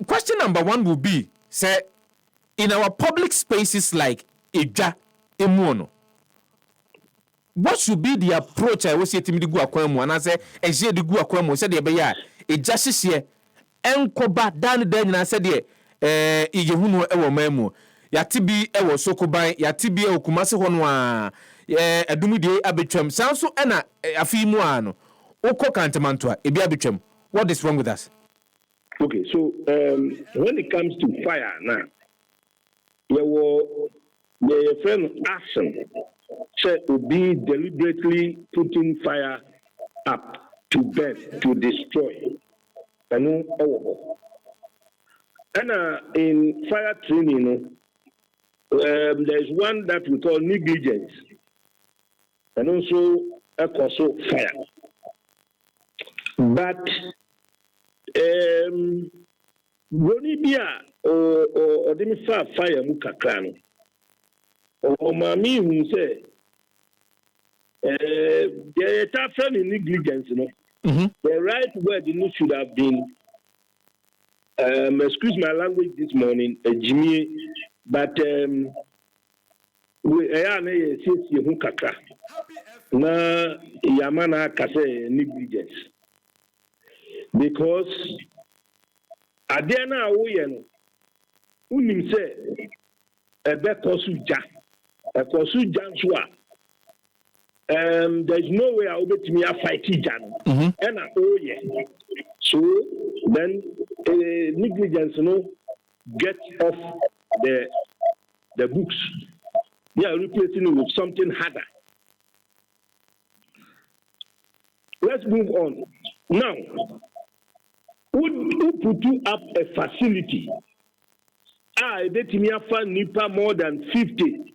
question number one will be, say, in our public spaces like Ija, Emuono, what should be the approach I was saying to me to go akwamu and I say eje de go akwamu said the beya Ija hihye enkoba dan na said the Iyehunu ewo mamu yatibi ewo Sokoban yatibi ewo Kumase hono a adumudie abetwam sanso na afi mu ano ukọ kantamantoa ebi abetwam. What is wrong with us? Okay, so when it comes to fire now, the friend action should be deliberately putting fire up to burn, to destroy. And in fire training, there's one that we call negligence, and also fire. But Bonibia or Demifa fire Mukakran or Mammy who say the tough in negligence, you know. The right word should have been excuse my language this morning, Jimmy, but we are Mukakra na Yamana Kase negligence. Because Adena Oyen unim say ebe kosuja janswa there's no way I will bet me a fight jan and oye so then negligence get off the books. They are replacing it with something harder. Let's move on now. Who put you up a facility? I bet me a nipa more than 50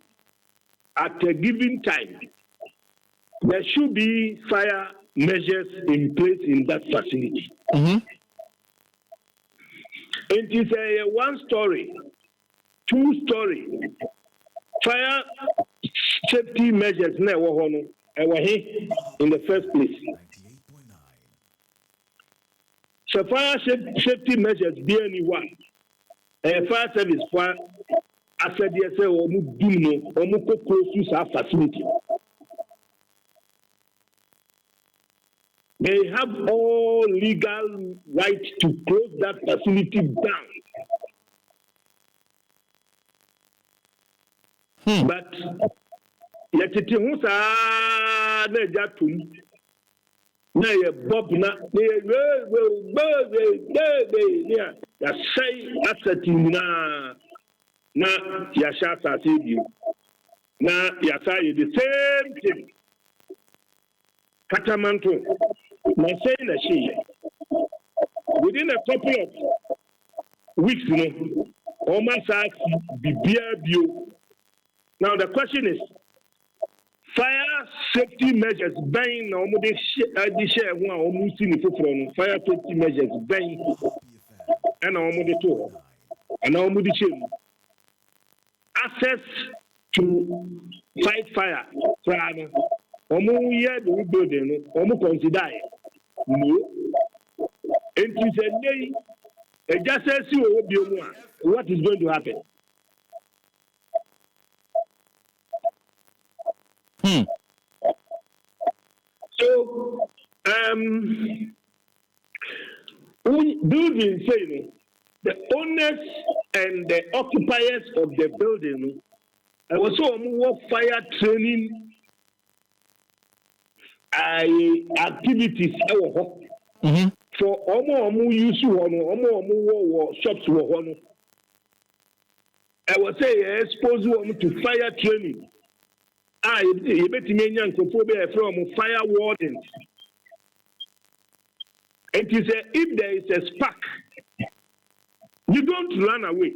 at a given time. There should be fire measures in place in that facility. It is a 1-story, 2-story fire safety measures in the first place. So fire safety measures be anyone. Fire service for I said yes, facility. They have all legal right to close that facility down. But yet it was na ye bob na ya say asset na ya shata you na ya say the same thing katamanto na say na she within a couple of weeks almost bio. Now the question is fire safety measures bang na omo de share ho a omo si ni foforo fire safety measures bang and omo de to and omo de share access to fight fire plan omo here the building omo consider no enti say dey e just say si owo bi omo a what is going to happen? So, building saying the owners and the occupiers of the building also more fire training activities for almost use almost shops I would say expose to fire training. You bet me from fire wardens. It is if there is a spark, you don't run away.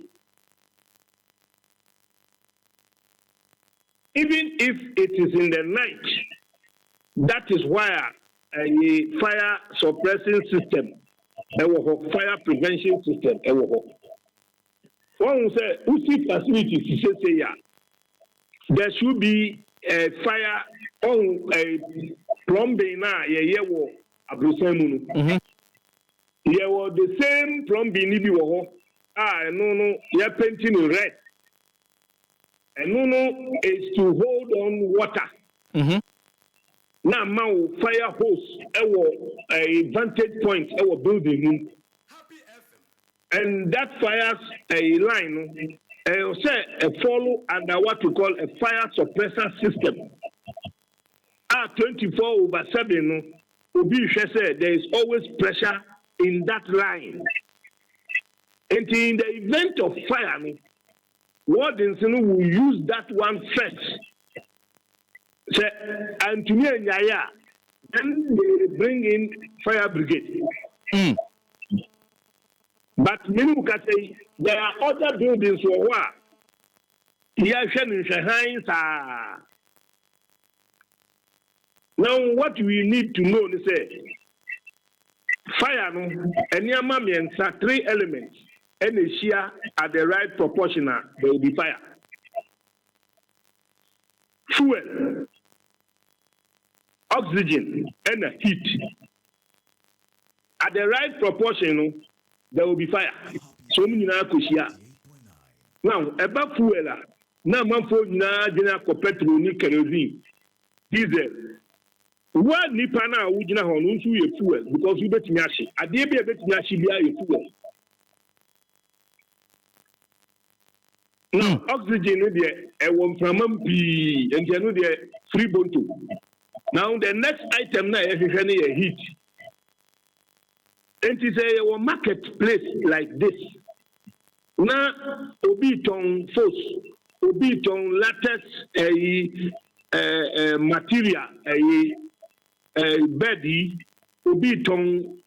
Even if it is in the night, that is why a fire suppressing system, a fire prevention system, one will say, "Usi facilities say yeah." There should be a fire on a plumbing now, There was the same plumbing ni bi wɔ hɔ. No, you're painting in red. And no is to hold on water. Now, fire hose, a vantage point, our building. And that fires a line, follow under what we call a fire suppressor system. 24/7, there is always pressure in that line. And in the event of fire, wardens will use that one first. And to me, then they bring in fire brigade. But say there are other buildings for what? Now, what we need to know is fire, and 3 elements. And they share at the right proportion, there will be fire. Fuel, oxygen, and heat. At the right proportion, there will be fire. So many now now about fuel, now man for na petrol ni kerosene, diesel. One nipa na ujina honunsu ye fuel because we bet nyashi. Ade be bet nyashi bia ye fuel. Now, oxygen is there, from and there free bonto. Now, the next item now is heat. And it is a marketplace like this. Now, obiton force, obiton latex, material, bedi, obiton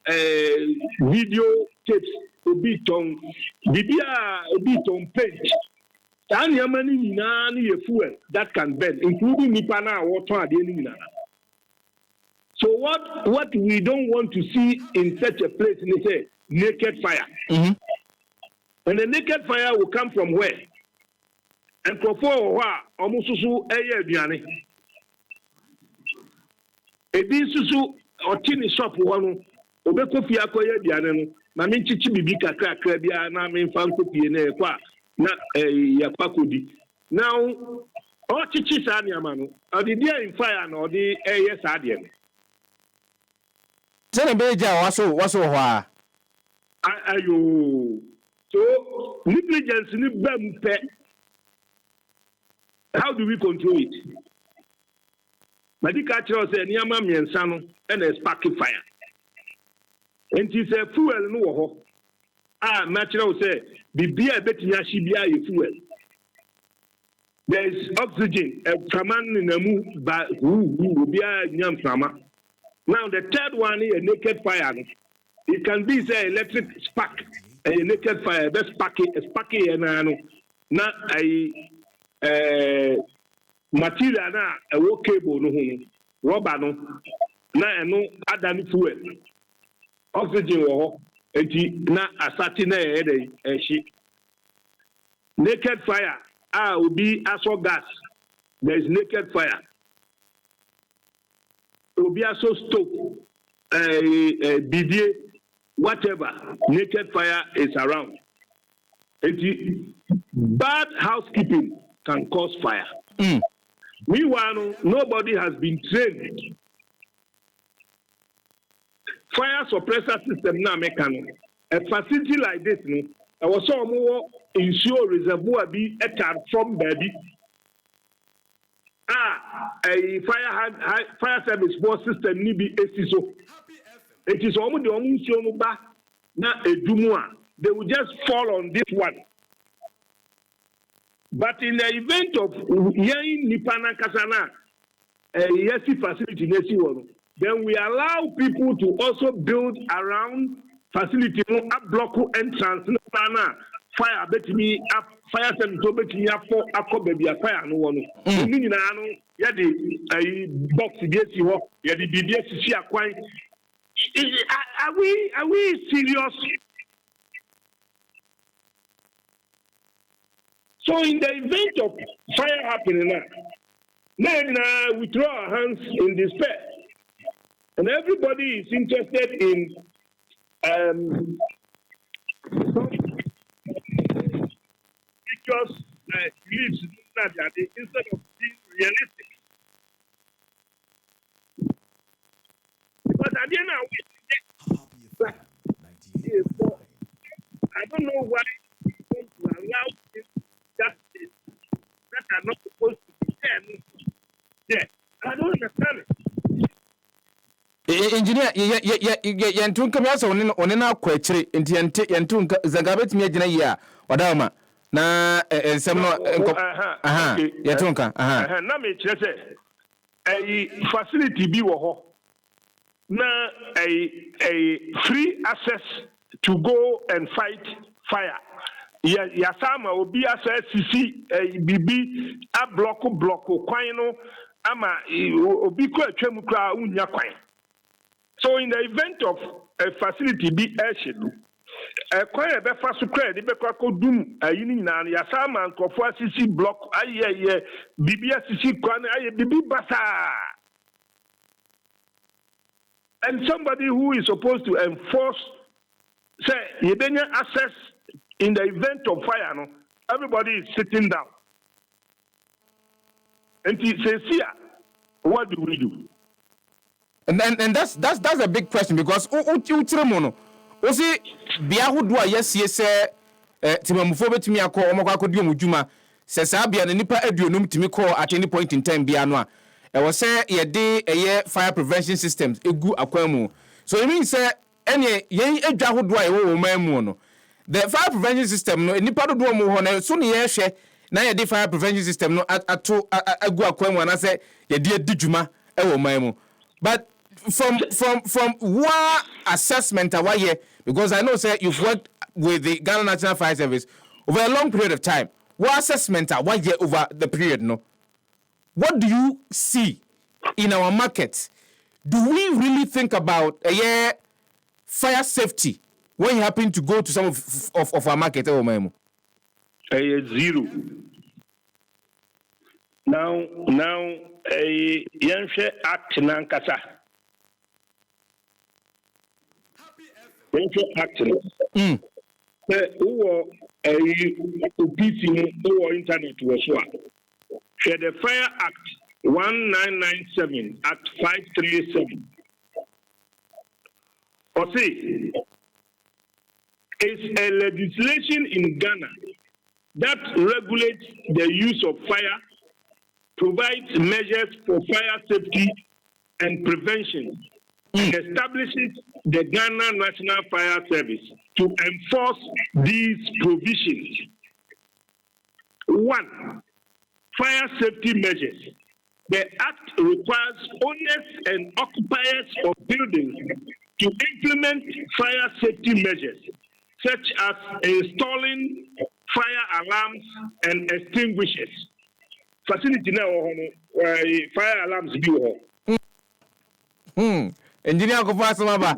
video tapes, obiton page. Fuel that can burn, including Nipana water. So what we don't want to see in such a place is a naked fire. And the naked fire will come from where? And for almost so susu or tiny shop one obekofia koye diane no na me chichi bibi kakra bia na me fan kopie na ekwa na yakakodi now o chichi sa niama no odi dia in fire na odi eye sa de no se na beja waso ho a ayo so negligence ni bampe. How do we control it? Medical say niama miensa no and a sparking fire. And he said fuel no ho. Natural say bibia betinya shibia ye fuel. There is oxygen, traman in a move by who bia nyam trama. Now the third one is a naked fire. It can be say electric spark, a naked fire, that's sparky and not a material na a work cable no rubber no na no adan fuel oxygen wo enti na asati na e shi naked fire will be aso gas. There is naked fire. Will be aso stove bidie whatever naked fire is around. Enti bad housekeeping can cause fire. Meanwhile, nobody has been trained. Fire suppressor system now mechanic. A facility like this, I was so more ensure reservoir be a from baby. A fire service board system need be so. It is almost the only show back now a dumua. They will just fall on this one. But in the event of Yang Nipana Kasana, Yesi facility, then we allow people to also build around facility, block entrance, fire, bet me up, fire center, bet me up for a baby, a fire, no one. Yadi, a box against you, Yadi BBS, she acquired. Are we serious? So in the event of fire happening then we throw our hands in despair. And everybody is interested in pictures beliefs instead of being realistic. But at the end of I don't know why we want to allow things that are not supposed to be there. Yeah, I don't understand it. Engineer, yentu nkame asa one na akwachire nti yentu zanga betimi agina yi a wadama na ensem no yentu nka na me kire se facility bi wo ho na a free access to go and fight fire. Ya sama obi access sisi bibi a block kwan no ama obi ko atwam kra unya kwan. So in the event of a facility be airship, a kwan e be fa so kra de be kwa kodum ayini na ya sama nkofo sisi block aye bibi sisi kwan aye bibi basa. And somebody who is supposed to enforce, say, Yebenya access in the event of fire, no, everybody is sitting down. And he says, here, what do we do? And that's a big question because utremono osi bia hodo a yes timamufo betimi akọ omako diom djuma se sa bia ne nipa aduonum timi call at any point in time bia no a e wo se ye de fire prevention systems egu akwan mu. So it means say ene yen adwa hodo a wo man mu no the fire prevention system no nipa dodo mu ho na so ne ye hwe na ye de fire prevention system no ato agu akwan mu na se ye de adjuma e wo man mu. But from what assessment away here, because I know say you've worked with the Ghana National Fire Service over a long period of time. What assessment away here over the period, no? What do you see in our market? Do we really think about fire safety when you happen to go to some of our market? Zero. Now, Yanshe Act Nankasa. Action. Who a internet was what? The Fire Act 1997 Act 537. Or say, it's a legislation in Ghana that regulates the use of fire, provides measures for fire safety and prevention, and establishes the Ghana National Fire Service to enforce these provisions. 1. Fire safety measures. The Act requires owners and occupiers of buildings to implement fire safety measures, such as installing fire alarms and extinguishers. Facility now, fire alarms be. Engineer Kofasomaba.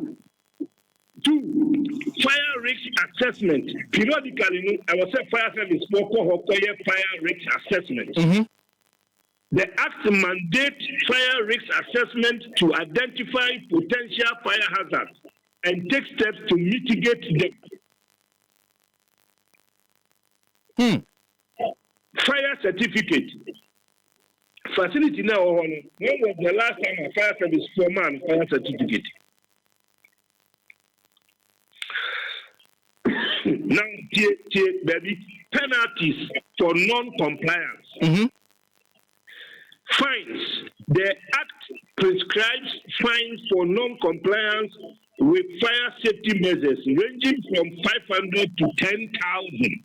2. Fire risk assessment. Periodically, I will say fire service for fire risk assessment. The Act mandates fire risk assessment to identify potential fire hazards and take steps to mitigate them. Fire certificate. Facility now, when was the last time a fire service foreman fire certificate? Now, baby, penalties for non-compliance. Fines. The Act prescribes fines for non-compliance with fire safety measures ranging from 500 to 10,000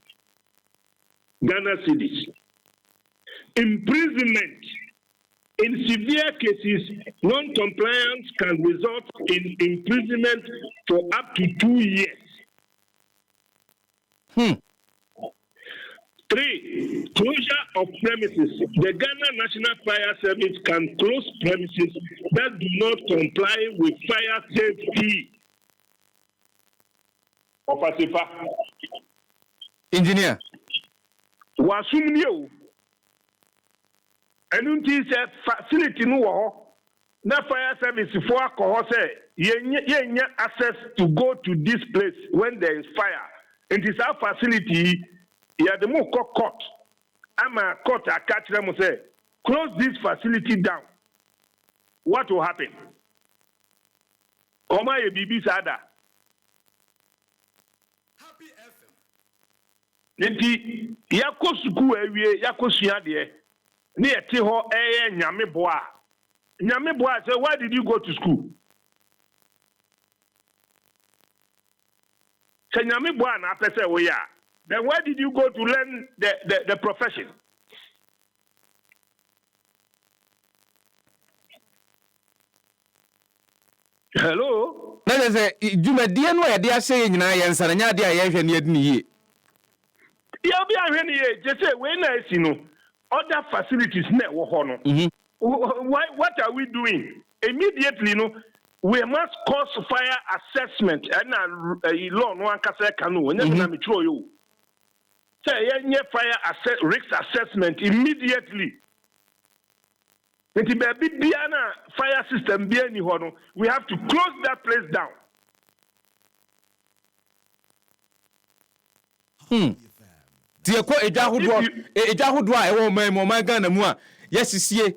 Ghana cedis. Imprisonment. In severe cases, non-compliance can result in imprisonment for up to 2 years. 3. Closure of premises. The Ghana National Fire Service can close premises that do not comply with fire safety. Engineer. Wasumnio. And until facility no. na fire service for alcohol say you access to go to this place when there is fire. It is our facility. Yeah, the more court. I'm a court. I catch them and say, close this facility down. What will happen? Oma ye bibi sada. Nti yako suku ewie yako sua de ne yete ho nyame boa. Nyame boa say, why did you go to school? Say nyame boa na pese we ya. Then why did you go to learn the profession? Hello? Na say dwumadie no ya de ahye nyina yensa na nya de a yehwe ne adi niye. Ya bi ahwe ne ye, je say we na asi no other facilities na wo ho no. What are we doing? Immediately no we must cause fire assessment and law no ankasa kanu nya na me tro yo. Say ye fire risk assessment immediately. Fire system we have to close that place down. Tie ko eja hodo a ewo man Ghana mu a yesisie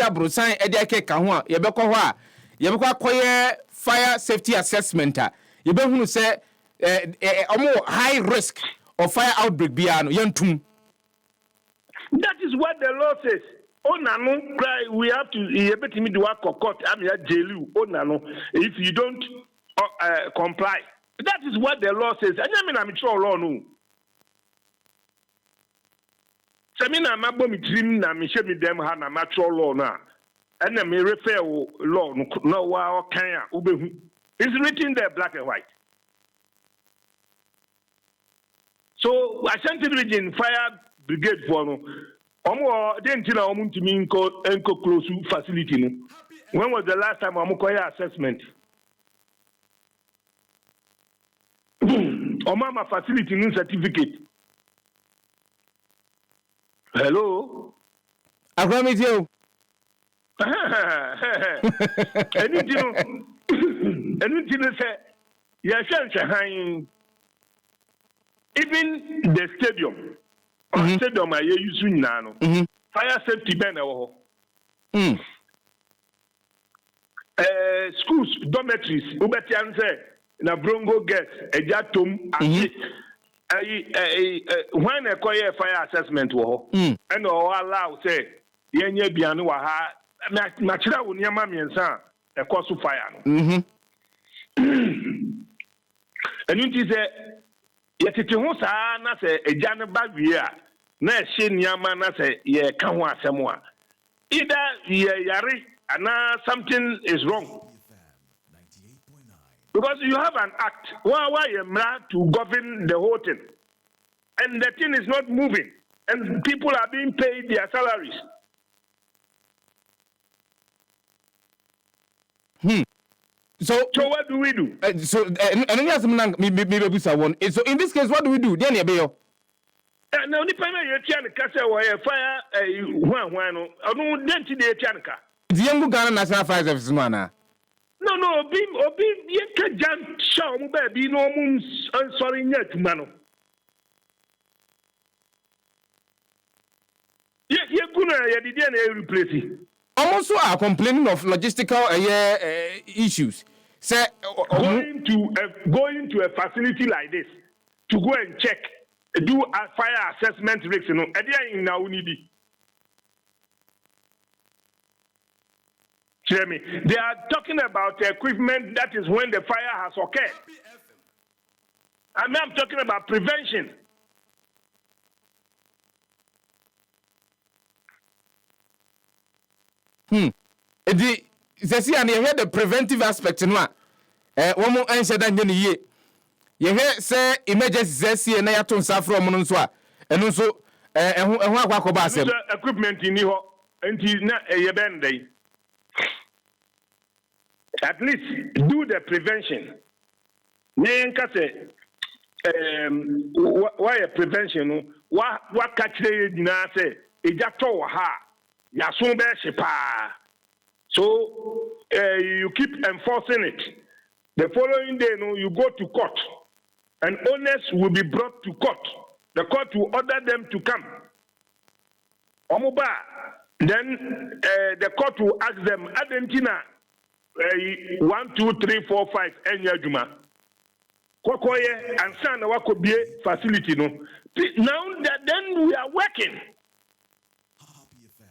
abrosan e de akeka ho a ye bekọ ho a ye bekọ akoye fire safety assessment a ye behunu se omo high risk of fire outbreak bia no yentum. That is what the law says. We have to do court. If you don't comply, that is what the law says. I'm sure law no. Samina mabo mi dream na mi she mi dem ha na mature law na. And me refer law no wa kan a ubehu. It's written there black and white. So Ashanti Region Fire Brigade for no. Didn't you know enko close facility no? When was the last time amukoya assessment? Mama facility no certificate. Hello? Agrami you. Anything say even the stadium. Stadium I use now. Fire safety ben schools dormitories ubetian say na brongo guest ejatom when a choir fire assessment and allow say yenye bianu wa ha na chira wo niam miensa e course fire no enu say yetete ho saa na say eja ne ba wie a na ehye niama na say ye ka ho asem a either ye yare ana something is wrong. Because you have an act why to govern the whole thing, and the thing is not moving, and people are being paid their salaries. So what do we do? So in this case, what do we do? Now, the payment you can fire no. I don't the Tianka. The young Ghana National Fire Service, man. No, Obi, you can jump show baby, no moons, sorry, yet, man. You're gonna replace. Also are complaining of logistical issues. Say, going to a facility like this to go and check, do a fire assessment risk, you know, now we need. Jeremy, they are talking about equipment that is when the fire has occurred. I'm talking about prevention. You see, and you hear the preventive aspect in one. One more answer than you hear. Say emergency say na yaton safro mo nso a eno nso ehun akwa ba asem equipment ni ho enti na ye ben dey. At least do the prevention. Nyenka say why a prevention what catch dey dina say eja to ha ya so be hye pa So you keep enforcing it. The following day, you go to court, and owners will be brought to court. The court will order them to come. Omuba, then the court will ask them, Argentina, 1, 2, 3, 4, 5, Enyajuma. Kokoye and San Wakobie facility. No. Now that then we are working. Happy FM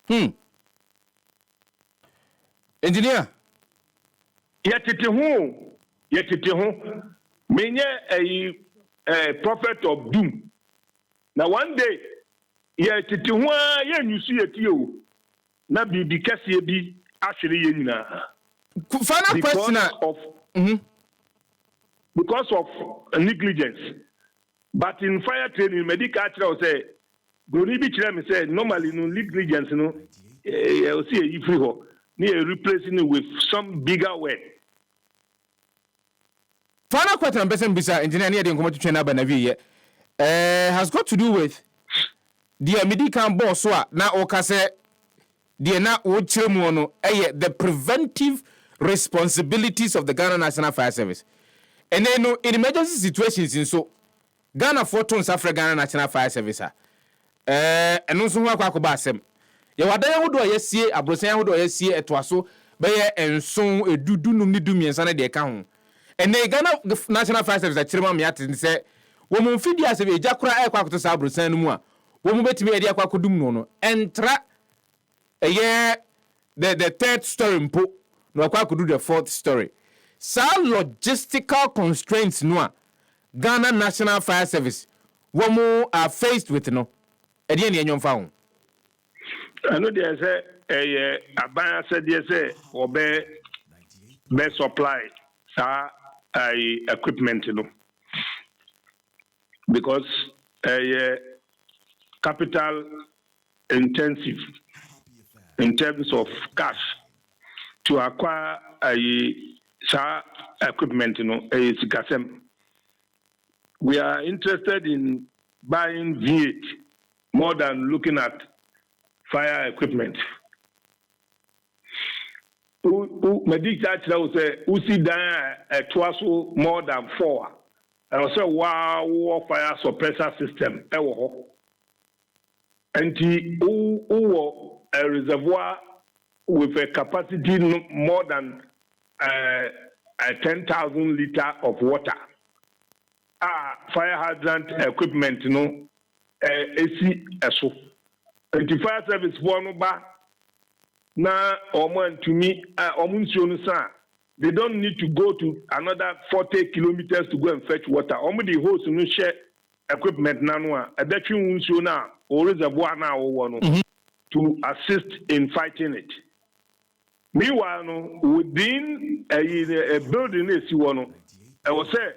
98.9. Engineer. Yetete ho. Menye a prophet of doom. Now one day, yetete ho ye nyusu yetio. Na bibi kase bi ahwere ye nyina. Final question because of negligence. But in fire training, medical actually say, Goni bi kire me say normally no negligence no you see you free ho. Near replacing it with some bigger way. Final question, person bisa engineer near the community trainer Banavi has got to do with the medical boss na okase the na ochiremu the preventive responsibilities of the Ghana National Fire Service. And then in emergency situations in so Ghana Fortune Africa Ghana National Fire Service and also who akwa asem ye wadan hodo yesie abrosan hodo yesie etoaso be ye enson edudu num ni dumiensa na de ka ho ene Ghana National Fire Service akirema me ate se wo mu mfidi ase be jakora ekwa akoto sa abrosan no mu a wo mu betimi ede akwa kodum no entra the third story mpo no akwa kodu the fourth story some logistical constraints no a Ghana National Fire Service wo mu are faced with no ede ne enyon fa ho. I know there's a Abaya said yes, or be supply equipment, because capital intensive in terms of cash to acquire equipment, we are interested in buying V8 more than looking at fire equipment. Medic actually say usi dan twaso more than 4. I was say wow fire suppressor system e wo ho. Enti a reservoir with a capacity more than 10,000 liters of water. Fire hydrant equipment AC eso. The fire service for no ba na oman to me they don't need to go to another 40 kilometers to go and fetch water. The host no share equipment na no a between unsuo na or reservoir na wo no to assist in fighting it. Meanwhile no within a building is no I was say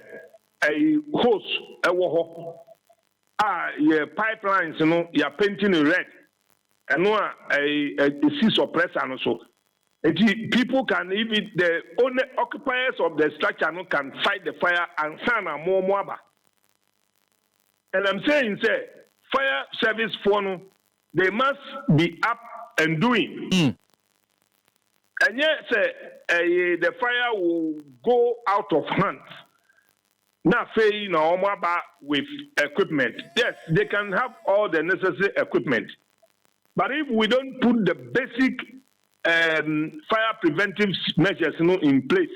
a hose e wo ho your pipelines you're painting in red. And a suppressor and so people can even the only occupiers of the structure can fight the fire and sana more moaba. And I'm saying fire service for they must be up and doing. And yet the fire will go out of hand. Not saying with equipment. Yes, they can have all the necessary equipment. But if we don't put the basic fire preventive measures in place,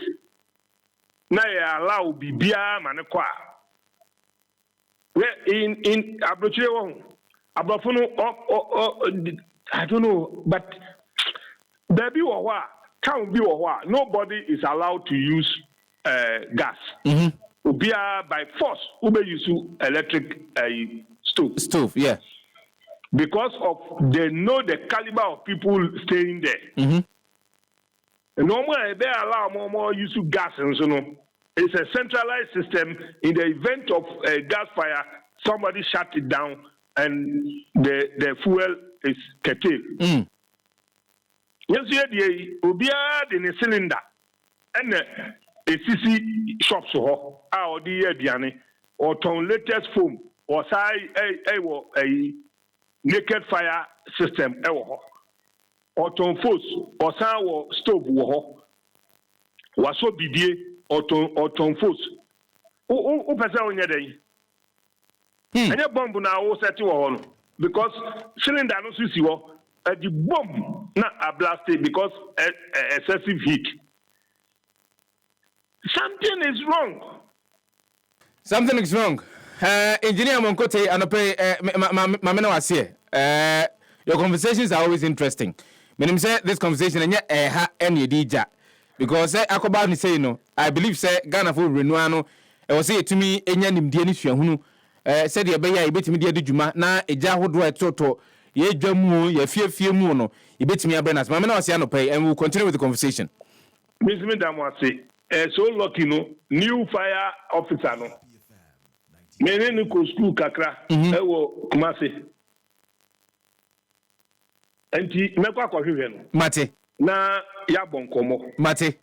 now allow bibia manekwa. In Abrocheo, I don't know, but there be can't be nobody is allowed to use gas. Ubia by force, ube use electric stove, yeah. Because of they know the caliber of people staying there. Normally, they allow more use of gas and so on. It's a centralized system. In the event of a gas fire, somebody shut it down and the fuel is curtailed. Yes, the Ubia in a cylinder and a CC shops or the Diane or ton latest foam or say a naked fire system ɛwɔ hɔ ɔtɔnfos ɔsan wɔ stove wɔ hɔ waso bidie ɔtɔnfos o pɛ sɛ onyɛ dɛ ɛnyɛ bomb na wo set wɔ hɔ no because cylinder no so si hɔ the bomb na a blast because excessive heat. Something is wrong. Something is wrong. Engineer Monkote, Mamena was here. Your conversations are always interesting. When say this conversation and yet any DJ because Akoba ni say no, I believe say Ghana for Renuano. I was say to me enya nimdiani hunu said ye beya ibetimi dia de dwuma na eja hodo etoto ye dwamu ye fiefie mu no ibetimi abrenas. Mamena was here no pay and we'll continue with the conversation. Miss Damwase so lucky no new fire officer no mene ni ko school kakra ewo Kumasi enti mekwa kwahwehwe no Mate na ya bonkomo Mate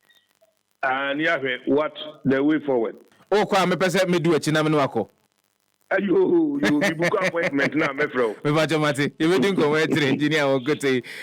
and ya hwe what the way forward o kwa me pese me du achi na me no akọ ayo you book appointment na me fro me ba jo Mate you be din ko we engineer o gote